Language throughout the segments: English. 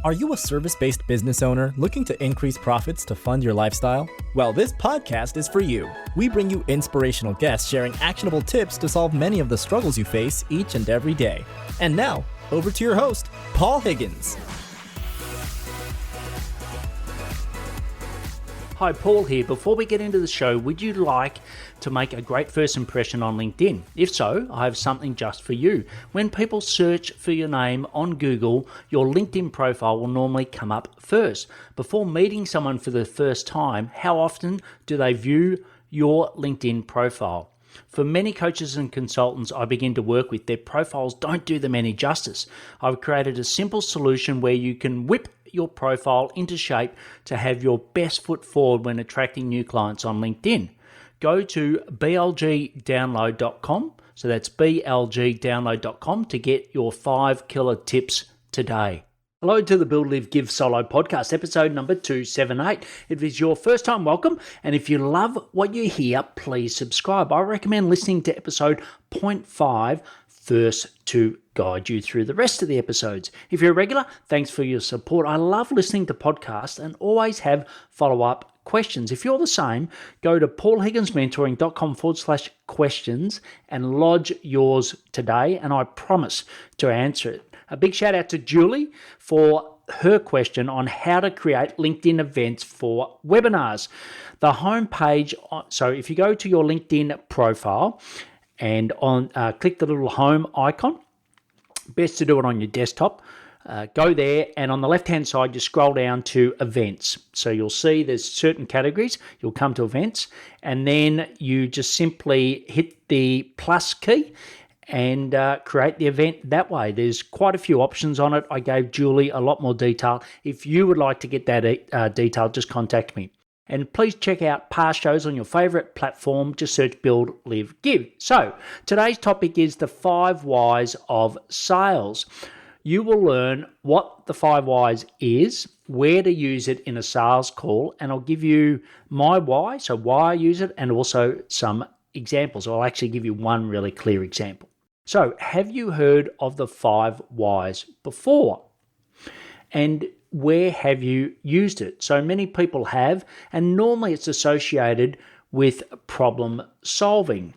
Are you a service-based business owner looking to increase profits to fund your lifestyle? Well, this podcast is for you. We bring you inspirational guests sharing actionable tips to solve many of the struggles you face each and every day. And now, over to your host, Paul Higgins. Hi, Paul here. Before we get into the show, would you like to make a great first impression on LinkedIn? If so, I have something just for you. When people search for your name on Google, your LinkedIn profile will normally come up first. Before meeting someone for the first time, how often do they view your LinkedIn profile? For many coaches and consultants I begin to work with, their profiles don't do them any justice. I've created a simple solution where you can whip your profile into shape to have your best foot forward when attracting new clients on LinkedIn. Go to blgdownload.com, so that's blgdownload.com to get your 5 killer tips today. Hello to the Build, Live, Give Solo podcast, episode number 278. If it's your first time, welcome. And if you love what you hear, please subscribe. I recommend listening to episode 0.5 first to guide you through the rest of the episodes. If you're a regular, thanks for your support. I love listening to podcasts and always have follow-up questions. If you're the same, go to paulhigginsmentoring.com/questions and lodge yours today, and I promise to answer it. A big shout out to Julie for her question on how to create LinkedIn events for webinars. The homepage, so if you go to your LinkedIn profile and click the little home icon, best to do it on your desktop. Go there, and on the left-hand side, you scroll down to events. So you'll see there's certain categories. You'll come to events, and then you just simply hit the plus key and create the event that way. There's quite a few options on it. I gave Julie a lot more detail. If you would like to get that detail, just contact me. And please check out past shows on your favorite platform. Just search Build, Live, Give. So today's topic is the 5 whys of sales. You will learn what the 5 whys is, where to use it in a sales call, and I'll give you my why, so why I use it, and also some examples. I'll actually give you one really clear example. So have you heard of the 5 whys before? And where have you used it? So many people have, and normally it's associated with problem solving.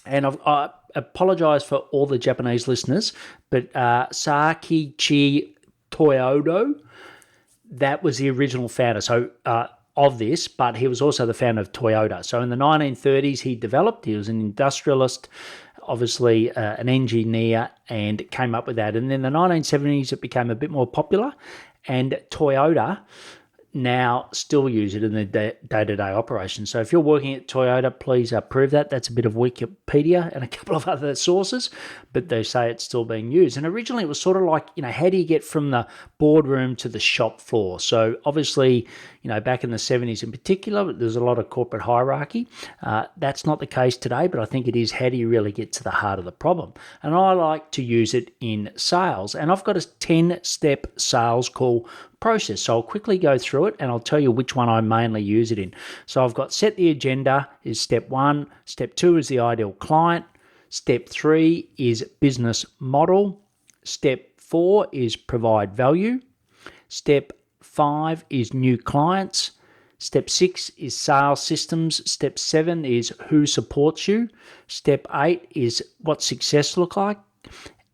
And I apologize for all the Japanese listeners, but Sakichi Toyoda, that was the original founder of this, but he was also the founder of Toyota. So in the 1930s, he was an industrialist, obviously an engineer, and came up with that. And then in the 1970s, it became a bit more popular, and Toyota now still use it in the day-to-day operations. So if you're working at Toyota, please prove that. That's a bit of Wikipedia and a couple of other sources, but they say it's still being used. And originally it was sort of like, how do you get from the boardroom to the shop floor? So obviously, back in the 70s in particular, there's a lot of corporate hierarchy. That's not the case today, but I think it is, how do you really get to the heart of the problem? And I like to use it in sales. And I've got a 10-step sales call process. So I'll quickly go through it and I'll tell you which one I mainly use it in. So I've got set the agenda is step 1. Step 2 is the ideal client. Step 3 is business model. Step 4 is provide value. Step 5 is new clients. Step 6 is sales systems. Step 7 is who supports you. Step 8 is what success look like.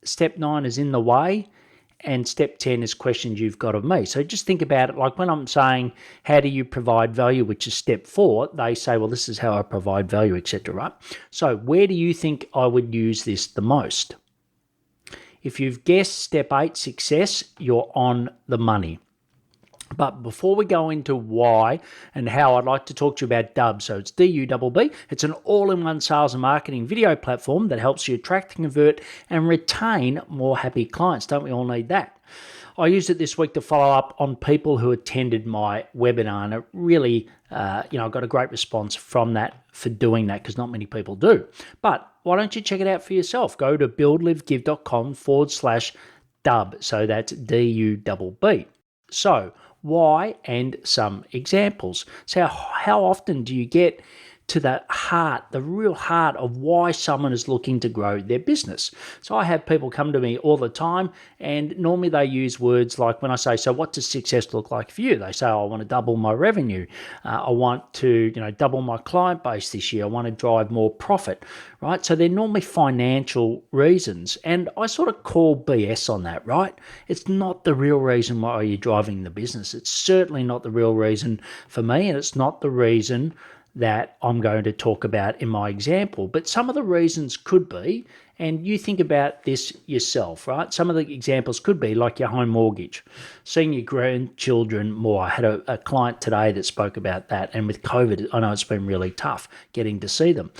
Step 9 is in the way. And step 10 is questions you've got of me. So just think about it like when I'm saying, how do you provide value, which is step 4, they say, well, this is how I provide value, etc., right? So where do you think I would use this the most? If you've guessed step 8, success, you're on the money. But before we go into why and how, I'd like to talk to you about Dubb. So it's DUBB. It's an all-in-one sales and marketing video platform that helps you attract, convert, and retain more happy clients. Don't we all need that? I used it this week to follow up on people who attended my webinar, and it really, I got a great response from that for doing that, because not many people do. But why don't you check it out for yourself? Go to buildlivegive.com/Dubb. So that's DUBB. So why and some examples. So how often do you get to the heart, the real heart of why someone is looking to grow their business. So I have people come to me all the time, and normally they use words like, when I say, so what does success look like for you? They say, I want to double my revenue. I want to, double my client base this year. I want to drive more profit, right? So they're normally financial reasons. And I sort of call BS on that, right? It's not the real reason why you're driving the business. It's certainly not the real reason for me, and it's not the reason that I'm going to talk about in my example. But some of the reasons could be, and you think about this yourself, right? Some of the examples could be like your home mortgage, seeing your grandchildren more. I had a client today that spoke about that, and with COVID, I know it's been really tough getting to see them.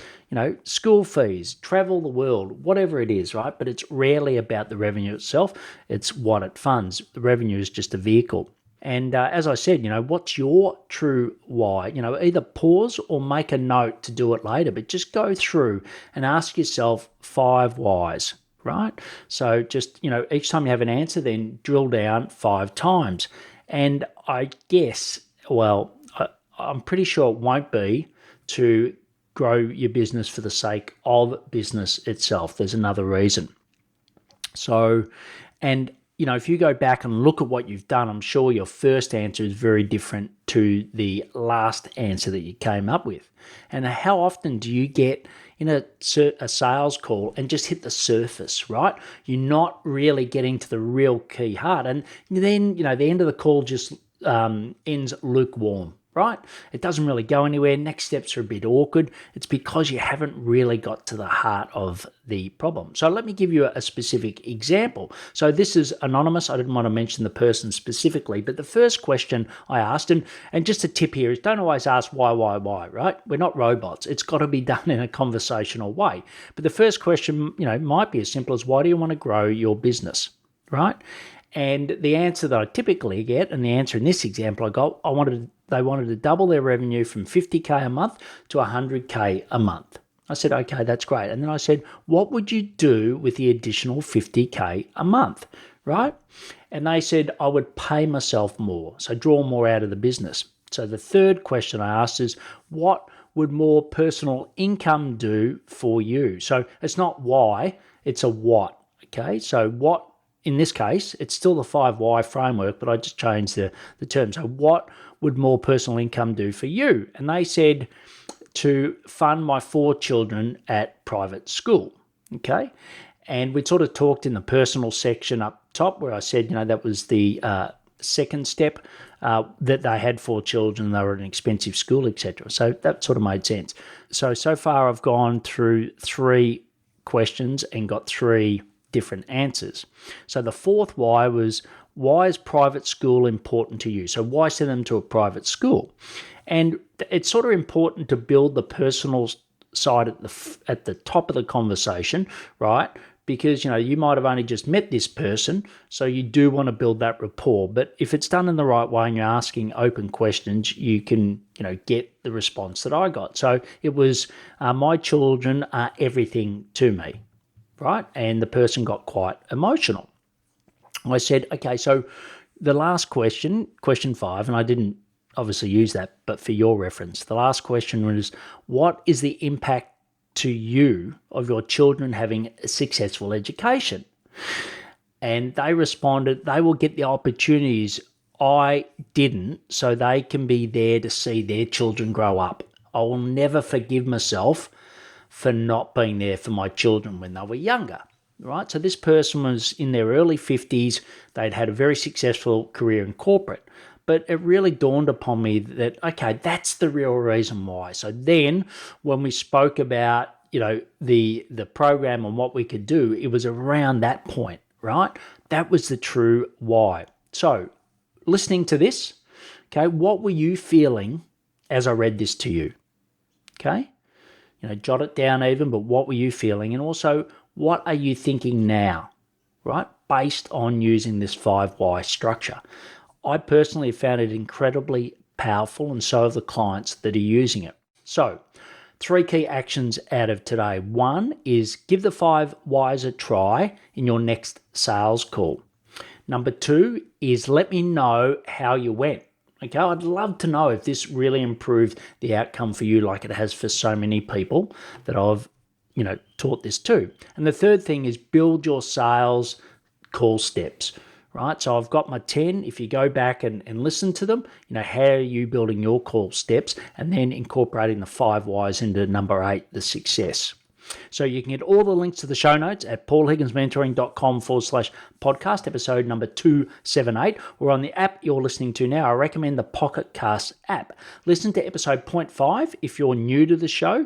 School fees, travel the world, whatever it is, right? But it's rarely about the revenue itself. It's what it funds. The revenue is just a vehicle. And as I said, what's your true why? Either pause or make a note to do it later, but just go through and ask yourself 5 whys, right? So just, each time you have an answer, then drill down 5 times. And I guess, I'm pretty sure it won't be to grow your business for the sake of business itself. There's another reason. So, and if you go back and look at what you've done, I'm sure your first answer is very different to the last answer that you came up with. And how often do you get in a sales call and just hit the surface, right? You're not really getting to the real key heart. And then, the end of the call just ends lukewarm, right? It doesn't really go anywhere. Next steps are a bit awkward. It's because you haven't really got to the heart of the problem. So let me give you a specific example. So this is anonymous. I didn't want to mention the person specifically, but the first question I asked, and just a tip here is don't always ask why, right? We're not robots. It's got to be done in a conversational way. But the first question, might be as simple as, why do you want to grow your business, right? And the answer that I typically get, and the answer in this example I got, they wanted to double their revenue from 50K a month to 100K a month. I said, okay, that's great. And then I said, what would you do with the additional 50K a month, right? And they said, I would pay myself more, so draw more out of the business. So the third question I asked is, what would more personal income do for you? So it's not why, it's a what, okay? So what, in this case, it's still the 5 why framework, but I just changed the term. So what would more personal income do for you? And they said to fund my 4 children at private school, okay? And we sort of talked in the personal section up top where I said, that was the second step, that they had 4 children, they were at an expensive school, etc. So that sort of made sense. So far I've gone through 3 questions and got 3 different answers. So the fourth why was, why is private school important to you? So why send them to a private school? And it's sort of important to build the personal side at the top of the conversation, right? Because, you might have only just met this person, so you do want to build that rapport. But if it's done in the right way and you're asking open questions, you can, get the response that I got. So it was, my children are everything to me, right? And the person got quite emotional. I said, okay, so the last question, question 5, and I didn't obviously use that, but for your reference, the last question was, what is the impact to you of your children having a successful education? And they responded, they will get the opportunities I didn't, so they can be there to see their children grow up. I will never forgive myself for not being there for my children when they were younger, right? So this person was in their early 50s. They'd had a very successful career in corporate. But it really dawned upon me that, okay, that's the real reason why. So then when we spoke about, the program and what we could do, it was around that point, right? That was the true why. So listening to this, okay, what were you feeling as I read this to you? Okay? Jot it down even, but what were you feeling? And also, what are you thinking now, right? Based on using this 5 why structure. I personally have found it incredibly powerful, and so have the clients that are using it. So 3 key actions out of today. 1 is give the 5 whys a try in your next sales call. Number 2 is let me know how you went. Okay, I'd love to know if this really improved the outcome for you like it has for so many people that I've, taught this to. And the third thing is build your sales call steps, right? So I've got my 10. If you go back and listen to them, how are you building your call steps and then incorporating the 5 whys into number 8, the success. So you can get all the links to the show notes at paulhigginsmentoring.com/podcast, episode number 278, or on the app you're listening to now. I recommend the Pocket Cast app. Listen to episode 0.5 if you're new to the show,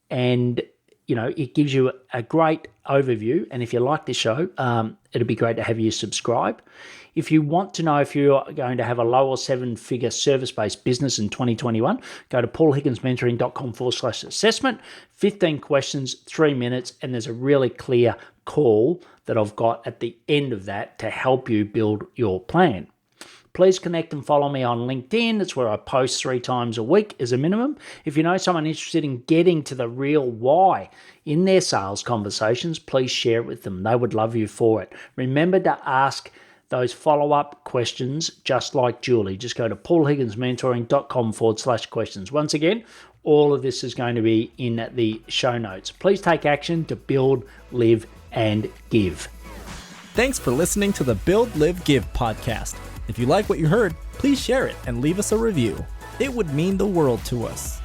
and it gives you a great overview. And if you like this show, it'd be great to have you subscribe. If you want to know if you're going to have a low or 7-figure service-based business in 2021, go to paulhigginsmentoring.com/assessment, 15 questions, 3 minutes, and there's a really clear call that I've got at the end of that to help you build your plan. Please connect and follow me on LinkedIn. It's where I post 3 times a week as a minimum. If you know someone interested in getting to the real why in their sales conversations, please share it with them. They would love you for it. Remember to ask those follow-up questions just like Julie. Just go to paulhigginsmentoring.com/questions. Once again, all of this is going to be in the show notes. Please take action to build, live, and give. Thanks for listening to the Build, Live, Give podcast. If you like what you heard, please share it and leave us a review. It would mean the world to us.